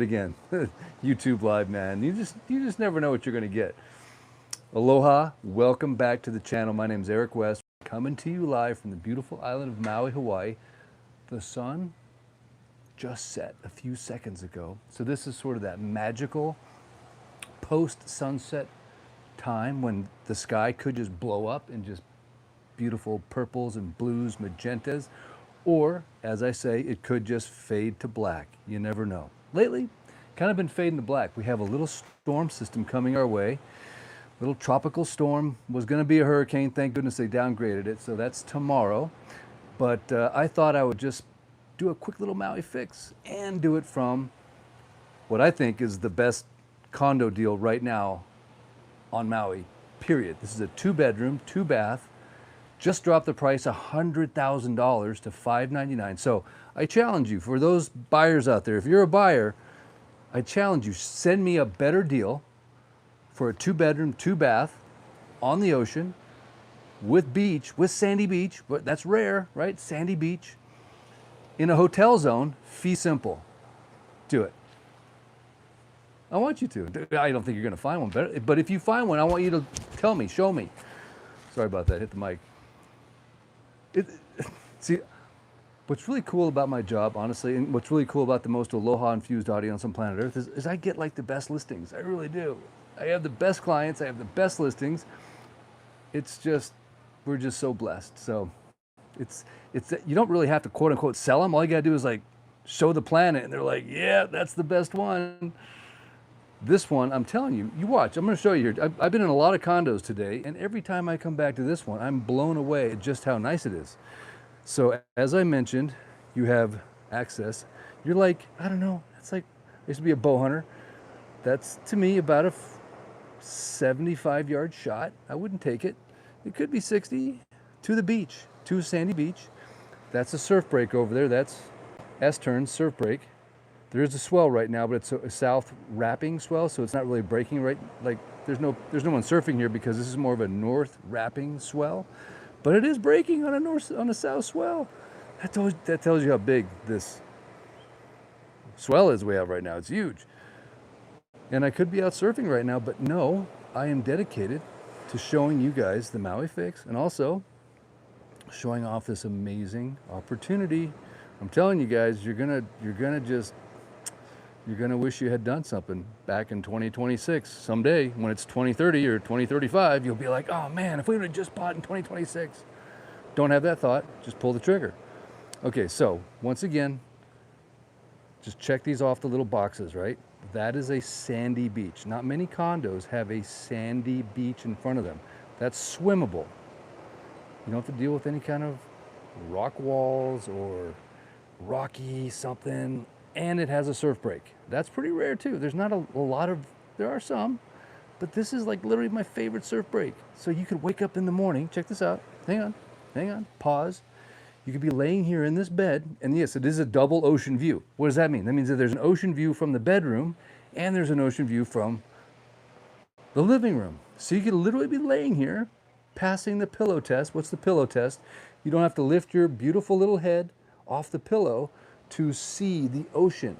again. YouTube Live, man. You just never know what you're going to get. Aloha, welcome back to the channel. My name's Eric West, coming to you live from the beautiful island of Maui, Hawaii. The sun just set a few seconds ago, so this is sort of that magical post-sunset time when the sky could just blow up in just beautiful purples and blues, magentas, or, as I say, it could just fade to black. You never know. Lately, kind of been fading to black. We have a little storm system coming our way. Little tropical storm. Was going to be a hurricane. Thank goodness they downgraded it, so that's tomorrow. But I thought I would just do a quick little Maui fix and do it from what I think is the best condo deal right now on Maui, period. This is a 2-bedroom, 2-bath. Just dropped the price $100,000 to $599. So I challenge you, for those buyers out there, if you're a buyer, I challenge you, send me a better deal for a 2-bedroom, 2-bath on the ocean with beach, with sandy beach, but that's rare, right? Sandy beach in a hotel zone, fee simple. Do it. I want you to. I don't think you're going to find one better, but if you find one, I want you to tell me, show me. Sorry about that, hit the mic. See, what's really cool about my job, honestly, and what's really cool about the most aloha-infused audience on planet Earth is I get like the best listings. I really do. I have the best clients. I have the best listings. It's just, we're just so blessed. So it's you don't really have to quote unquote sell them. All you gotta do is like show the planet, and they're like, yeah, that's the best one. This one, I'm telling you, you watch. I'm going to show you here. I've been in a lot of condos today, and every time I come back to this one, I'm blown away at just how nice it is. So as I mentioned, you have access. You're like, I don't know, it's like, I used to be a bow hunter. That's, to me, about a 75-yard shot. I wouldn't take it. It could be 60 to the beach, to Sandy Beach. That's a surf break over there. That's S-turn surf break. There is a swell right now, but it's a south wrapping swell, so it's not really breaking right. Like there's no one surfing here because this is more of a north wrapping swell, but it is breaking on a south swell. That tells you how big this swell is we have right now. It's huge, and I could be out surfing right now, but no, I am dedicated to showing you guys the Maui fix and also showing off this amazing opportunity. I'm telling you guys, you're gonna wish you had done something back in 2026. Someday, when it's 2030 or 2035, you'll be like, oh man, if we would have just bought in 2026. Don't have that thought, just pull the trigger. Okay, so once again, just check these off the little boxes, right? That is a sandy beach. Not many condos have a sandy beach in front of them. That's swimmable. You don't have to deal with any kind of rock walls or rocky something. And it has a surf break. That's pretty rare too. There's not a lot of, there are some, but this is like literally my favorite surf break. So you could wake up in the morning, check this out, hang on, pause. You could be laying here in this bed, and yes, it is a double ocean view. What does that mean? That means that there's an ocean view from the bedroom, and there's an ocean view from the living room. So you could literally be laying here, passing the pillow test. What's the pillow test? You don't have to lift your beautiful little head off the pillow to see the ocean.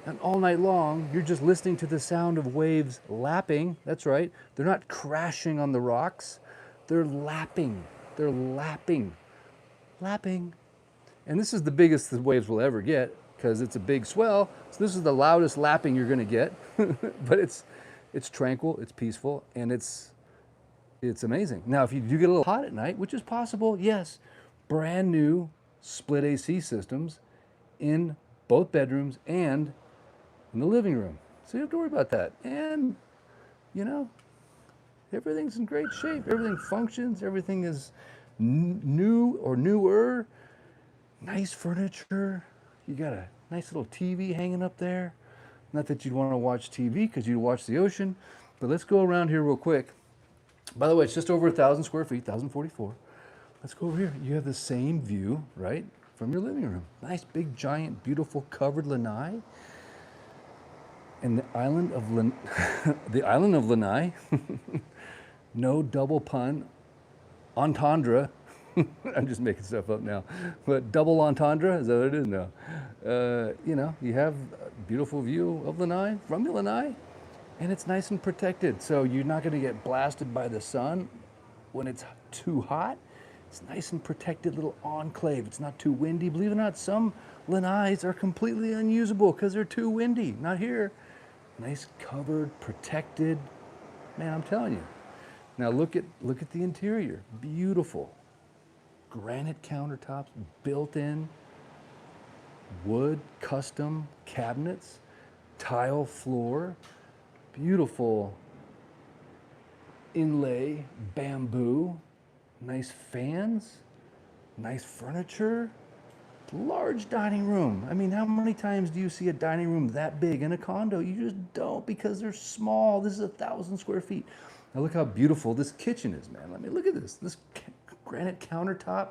And all night long, you're just listening to the sound of waves lapping. That's right. They're not crashing on the rocks. They're lapping. They're lapping. Lapping. And this is the biggest the waves will ever get because it's a big swell. So this is the loudest lapping you're going to get. But it's tranquil, it's peaceful, and it's amazing. Now, if you do get a little hot at night, which is possible, yes, brand new split AC systems in both bedrooms and in the living room. So you don't have to worry about that. And, you know, everything's in great shape. Everything functions. Everything is new or newer. Nice furniture. You got a nice little TV hanging up there. Not that you'd want to watch TV because you'd watch the ocean. But let's go around here real quick. By the way, it's just over 1,000 square feet, 1,044. Let's go over here. You have the same view, right, from your living room. Nice, big, giant, beautiful, covered lanai. And the island of Lanai, no double pun, entendre, I'm just making stuff up now. But double entendre, is that what it is? No. You know, you have a beautiful view of Lanai, from the Lanai, and it's nice and protected. So you're not going to get blasted by the sun when it's too hot. It's nice and protected little enclave. It's not too windy. Believe it or not, some lanais are completely unusable because they're too windy. Not here. Nice covered, protected. Man, I'm telling you. Now look at the interior. Beautiful. Granite countertops, built-in, wood, custom cabinets, tile floor, beautiful inlay, bamboo, nice fans, nice furniture, large dining room. I mean, how many times do you see a dining room that big in a condo? You just don't, because they're small. This is 1,000 square feet. Now look how beautiful this kitchen is, man. Let me look at this granite countertop.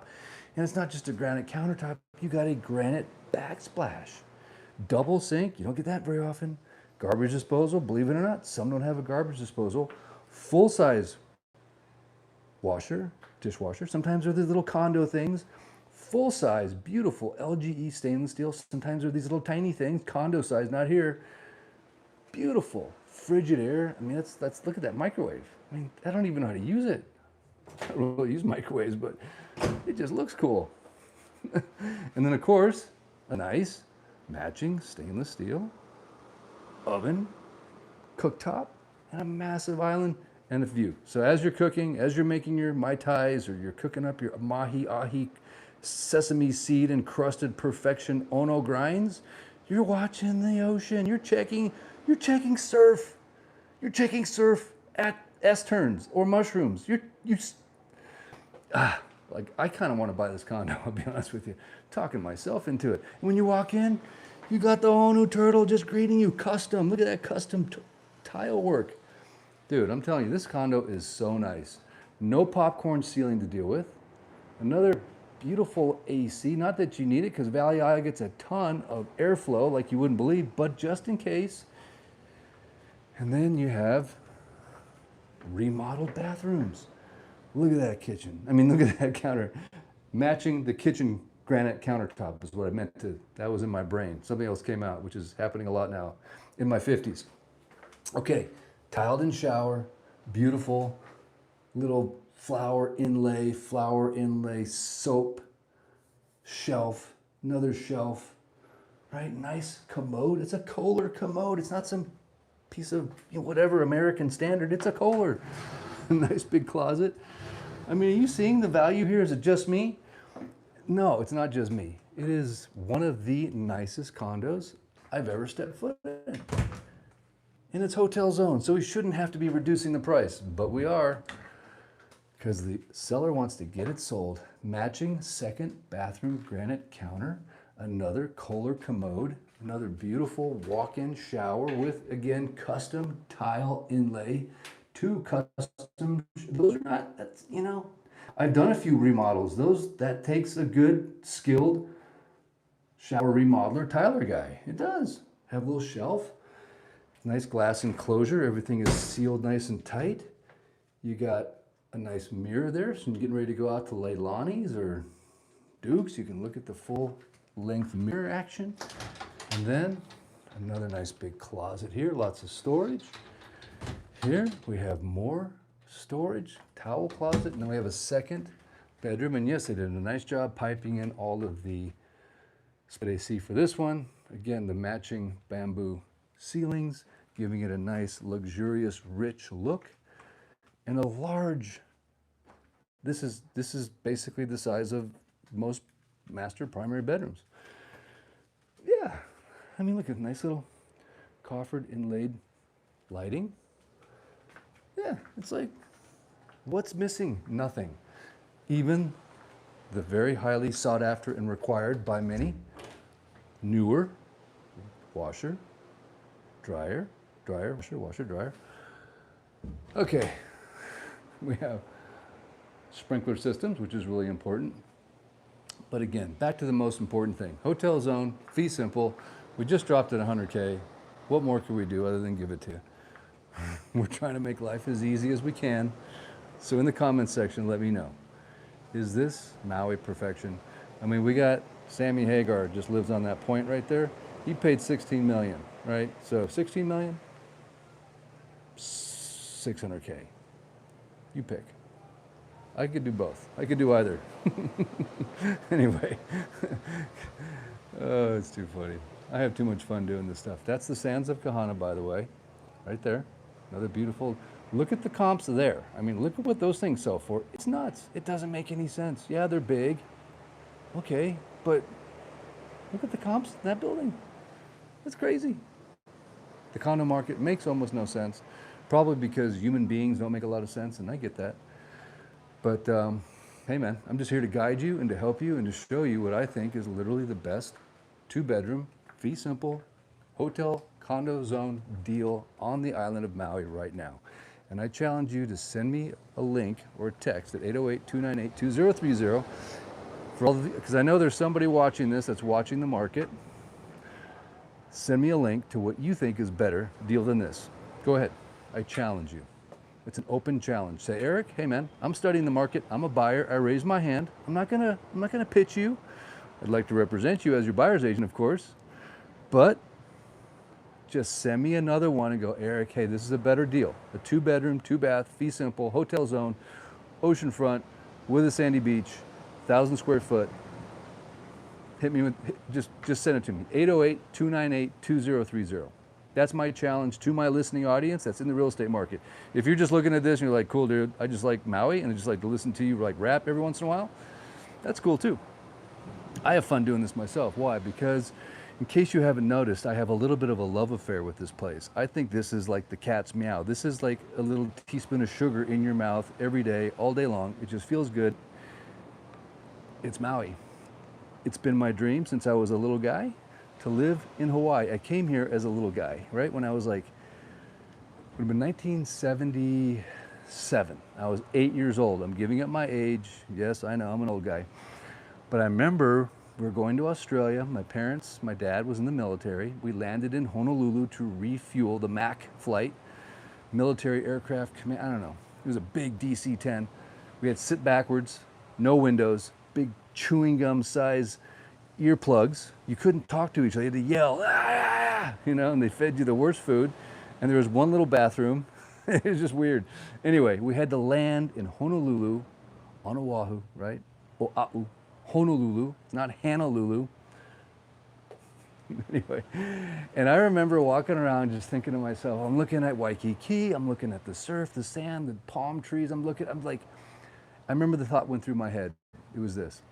And it's not just a granite countertop, you got a granite backsplash. Double sink, you don't get that very often. Garbage disposal, believe it or not, some don't have a garbage disposal. Full size washer, dishwasher. Sometimes they're these little condo things. Full size, beautiful LGE stainless steel. Sometimes they're these little tiny things, condo size, not here. Beautiful Frigidaire. I mean, that's look at that microwave. I mean, I don't even know how to use it. I don't really use microwaves, but it just looks cool. And then of course, a nice matching stainless steel oven, cooktop, and a massive island and a view. So as you're cooking, as you're making your Mai Tais, or you're cooking up your mahi-ahi sesame seed encrusted perfection ono grinds, you're watching the ocean. You're checking surf. You're checking surf at S-turns or mushrooms. Like, I kind of want to buy this condo, I'll be honest with you. Talking myself into it. And when you walk in, you got the Onu turtle just greeting you, custom. Look at that custom tile work. Dude, I'm telling you, this condo is so nice. No popcorn ceiling to deal with. Another beautiful AC. Not that you need it, because Valley Isle gets a ton of airflow like you wouldn't believe, but just in case. And then you have remodeled bathrooms. Look at that kitchen. I mean, look at that counter. Matching the kitchen granite countertop is what I meant to, that was in my brain. Something else came out, which is happening a lot now in my 50s. Okay, tiled in shower, beautiful little flower inlay, soap, shelf, another shelf, right? Nice commode. It's a Kohler commode. It's not some piece of, you know, whatever American standard. It's a Kohler. Nice big closet. I mean, are you seeing the value here? Is it just me? No, it's not just me. It is one of the nicest condos I've ever stepped foot in. And it's hotel zone, so we shouldn't have to be reducing the price, but we are, because the seller wants to get it sold. Matching second bathroom granite counter, another Kohler commode, another beautiful walk-in shower with, again, custom tile inlay, two custom, those are not, that's, you know, I've done a few remodels. That takes a good, skilled shower remodeler, tiler guy. It does. Have a little shelf, nice glass enclosure. Everything is sealed nice and tight. You got a nice mirror there, so you're getting ready to go out to Leilani's or Duke's. You can look at the full length mirror action. And then another nice big closet here, lots of storage. Here we have more storage, towel closet, and then we have a second bedroom. And yes, they did a nice job piping in all of the split AC for this one. Again, the matching bamboo ceilings, giving it a nice, luxurious, rich look. And a large, this is basically the size of most master primary bedrooms. Yeah, I mean, look at nice little coffered inlaid lighting. Yeah, it's like, what's missing? Nothing. Even the very highly sought after and required by many newer washer, dryer, washer, dryer. Okay, we have sprinkler systems, which is really important. But again, back to the most important thing. Hotel zone, fee simple. We just dropped it 100K. What more can we do other than give it to you? We're trying to make life as easy as we can. So in the comments section, let me know. Is this Maui perfection? I mean, we got Sammy Hagar just lives on that point right there. He paid 16 million, right? So 16 million, 600K. You pick. I could do both. I could do either. Anyway, oh, it's too funny. I have too much fun doing this stuff. That's the Sands of Kahana, by the way, right there. Another beautiful. Look at the comps there. I mean, look at what those things sell for. It's nuts. It doesn't make any sense. Yeah, they're big. Okay, but look at the comps in that building. That's crazy. The condo market makes almost no sense, probably because human beings don't make a lot of sense, and I get that. But hey, man, I'm just here to guide you and to help you and to show you what I think is literally the best two-bedroom, fee simple, hotel condo zone deal on the island of Maui right now. And I challenge you to send me a link or a text at 808-298-2030 for all because I know there's somebody watching this that's watching the market. Send me a link to what you think is better deal than this. Go ahead. I challenge you. It's an open challenge. Say, Eric, hey man, I'm studying the market. I'm a buyer. I raise my hand. I'm not gonna pitch you. I'd like to represent you as your buyer's agent, of course. But just send me another one and go, Eric, hey, this is a better deal. A 2-bedroom, 2-bath, fee simple, hotel zone, oceanfront, with a sandy beach, 1,000 square foot. Hit me with, just send it to me. 808-298-2030. That's my challenge to my listening audience that's in the real estate market. If you're just looking at this and you're like, cool, dude, I just like Maui and I just like to listen to you like rap every once in a while, that's cool too. I have fun doing this myself. Why? Because in case you haven't noticed, I have a little bit of a love affair with this place. I think this is like the cat's meow. This is like a little teaspoon of sugar in your mouth every day, all day long. It just feels good. It's Maui. It's been my dream since I was a little guy to live in Hawaii. I came here as a little guy, right? When I was like, it would have been 1977. I was 8 years old. I'm giving up my age. Yes, I know, I'm an old guy. But I remember we were going to Australia. My parents, my dad was in the military. We landed in Honolulu to refuel the MAC flight, military aircraft command, I don't know. It was a big DC-10. We had sit backwards, no windows, big chewing gum size earplugs. You couldn't talk to each other. You had to yell, ah, you know, and they fed you the worst food. And there was one little bathroom. It was just weird. Anyway, we had to land in Honolulu on Oahu, right? Oahu, Honolulu, not Honolulu. Anyway, and I remember walking around just thinking to myself, I'm looking at Waikiki, I'm looking at the surf, the sand, the palm trees, I'm like, I remember the thought went through my head. It was this.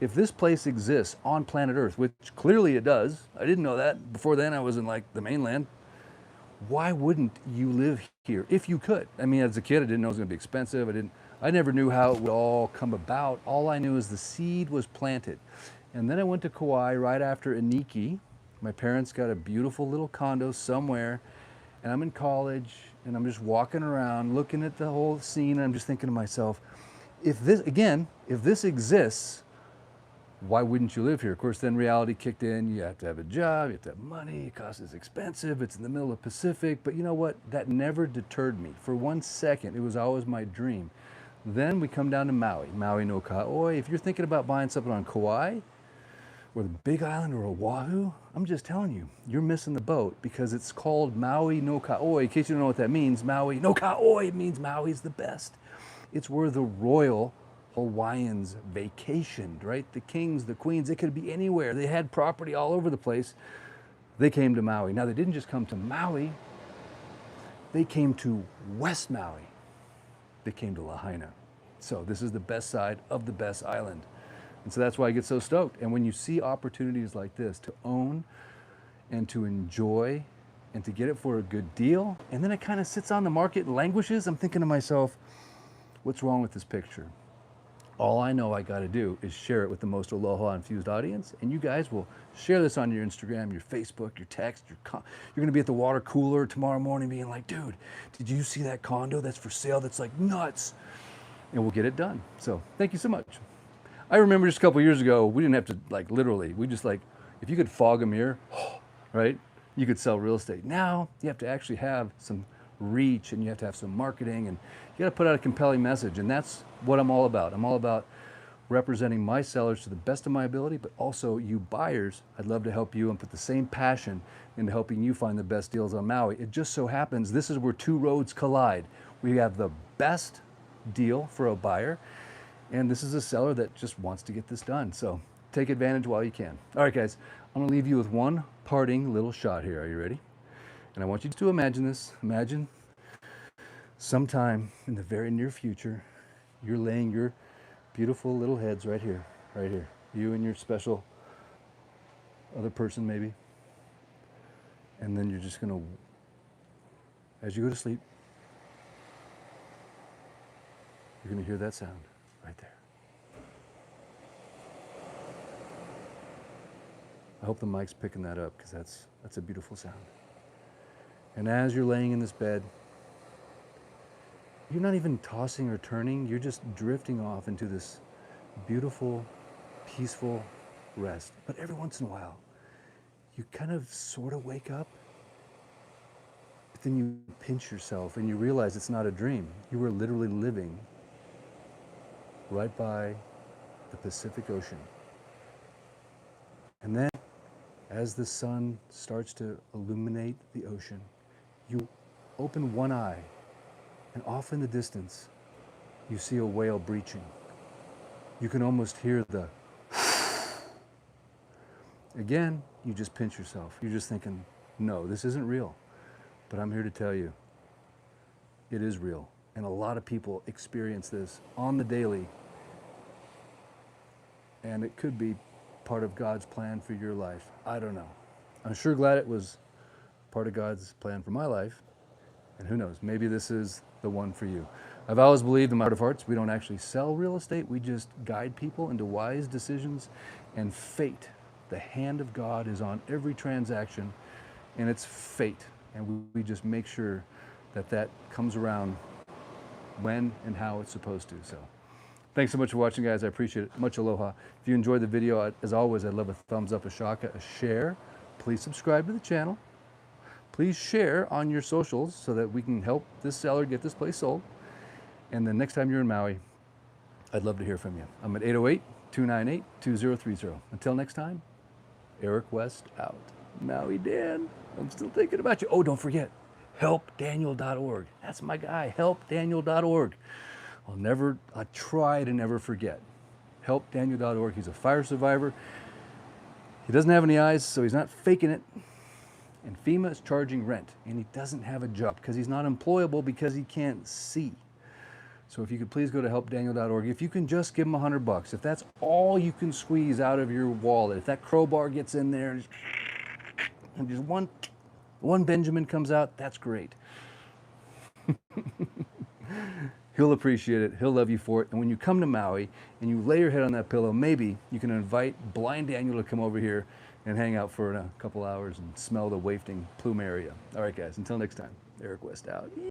If this place exists on planet Earth, which clearly it does, I didn't know that. Before then I was in like the mainland. Why wouldn't you live here if you could? I mean, as a kid, I didn't know it was gonna be expensive. I never knew how it would all come about. All I knew is the seed was planted. And then I went to Kauai right after Iniki. My parents got a beautiful little condo somewhere, and I'm in college, and I'm just walking around looking at the whole scene, and I'm just thinking to myself, if this exists, why wouldn't you live here? Of course, then reality kicked in. You have to have a job, you have to have money, it costs, it's expensive, it's in the middle of the Pacific. But you know what? That never deterred me. For 1 second, it was always my dream. Then we come down to Maui, Maui no Ka'oi. If you're thinking about buying something on Kauai, or the Big Island, or Oahu, I'm just telling you, you're missing the boat because it's called Maui no Ka'oi. In case you don't know what that means, Maui no Ka'oi means Maui's the best. It's where the royal Hawaiians vacationed, right? The kings, the queens, they could be anywhere. They had property all over the place. They came to Maui. Now, they didn't just come to Maui. They came to West Maui. They came to Lahaina. So this is the best side of the best island. And so that's why I get so stoked. And when you see opportunities like this to own and to enjoy and to get it for a good deal, and then it kind of sits on the market and languishes, I'm thinking to myself, what's wrong with this picture? All I know I got to do is share it with the most aloha-infused audience, and you guys will share this on your Instagram, your Facebook, your text, you're going to be at the water cooler tomorrow morning being like, dude, did you see that condo that's for sale that's like nuts? And we'll get it done. So thank you so much. I remember just a couple years ago, we didn't have to like literally, we just like, if you could fog a mirror, right, you could sell real estate. Now you have to actually have some reach and you have to have some marketing and you got to put out a compelling message, and that's what I'm all about. I'm all about representing my sellers to the best of my ability, but also you buyers, I'd love to help you and put the same passion into helping you find the best deals on Maui. It just so happens this is where two roads collide. We have the best deal for a buyer, and this is a seller that just wants to get this done. So take advantage while you can. All right, guys, I'm gonna leave you with one parting little shot here. Are you ready? And I want you to imagine this. Imagine sometime in the very near future, you're laying your beautiful little heads right here, right here. You and your special other person maybe. And then you're just gonna, as you go to sleep, you're gonna hear that sound right there. I hope the mic's picking that up because that's a beautiful sound. And as you're laying in this bed, you're not even tossing or turning, you're just drifting off into this beautiful, peaceful rest. But every once in a while, you kind of sort of wake up, but then you pinch yourself and you realize it's not a dream. You were literally living right by the Pacific Ocean. And then, as the sun starts to illuminate the ocean, you open one eye, and off in the distance, you see a whale breaching. You can almost hear the again, you just pinch yourself. You're just thinking, no, this isn't real. But I'm here to tell you, it is real. And a lot of people experience this on the daily. And it could be part of God's plan for your life. I don't know. I'm sure glad it was part of God's plan for my life. And who knows, maybe this is the one for you. I've always believed in my heart of hearts, we don't actually sell real estate. We just guide people into wise decisions, and fate, the hand of God is on every transaction, and it's fate. And we just make sure that that comes around when and how it's supposed to. So thanks so much for watching, guys. I appreciate it. Much aloha. If you enjoyed the video, as always, I'd love a thumbs up, a shaka, a share. Please subscribe to the channel. Please share on your socials so that we can help this seller get this place sold. And then next time you're in Maui, I'd love to hear from you. I'm at 808-298-2030. Until next time, Eric West out. Maui Dan, I'm still thinking about you. Oh, don't forget, helpdaniel.org. That's my guy, helpdaniel.org. I try to never forget. Helpdaniel.org. He's a fire survivor. He doesn't have any eyes, so he's not faking it. And FEMA is charging rent, and he doesn't have a job because he's not employable because he can't see. So if you could please go to helpdaniel.org. If you can just give him $100, if that's all you can squeeze out of your wallet, if that crowbar gets in there and just one Benjamin comes out, that's great. He'll appreciate it. He'll love you for it. And when you come to Maui and you lay your head on that pillow, maybe you can invite Blind Daniel to come over here and hang out for a couple hours and smell the wafting plume area. All right, guys, until next time, Eric West out.